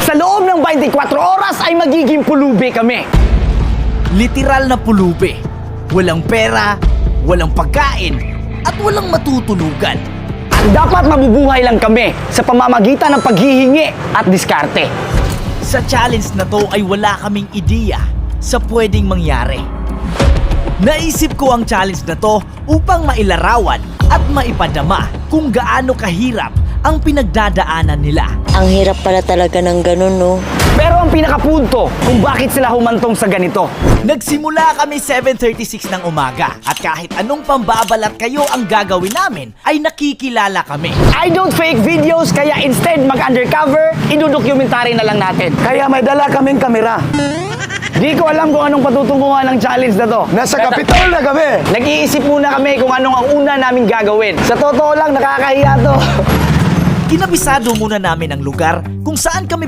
Sa loob ng 24 oras ay magiging pulubi kami. Literal na pulubi. Walang pera, walang pagkain, at walang matutulugan. Dapat mabubuhay lang kami sa pamamagitan ng paghihingi at diskarte. Sa challenge na to ay wala kaming ideya sa pwedeng mangyari. Naisip ko ang challenge na to upang mailarawan at maipadama kung gaano kahirap ang pinagdadaanan nila. Ang hirap pala talaga ng ganun, no? Pero ang pinakapunto kung bakit sila humantong sa ganito. Nagsimula kami 7:36 ng umaga at kahit anong pambabalat kayo ang gagawin namin ay nakikilala kami. I don't fake videos, kaya instead mag-undercover, idudokumentary na lang natin. Kaya may dala kaming kamera. Di ko alam kung anong patutunguhan ng challenge na to. Nasa Kapitol na kami. Nag-iisip muna kami kung anong ang una namin gagawin. Sa totoo lang, nakakahiya to. Kinabisado muna namin ang lugar kung saan kami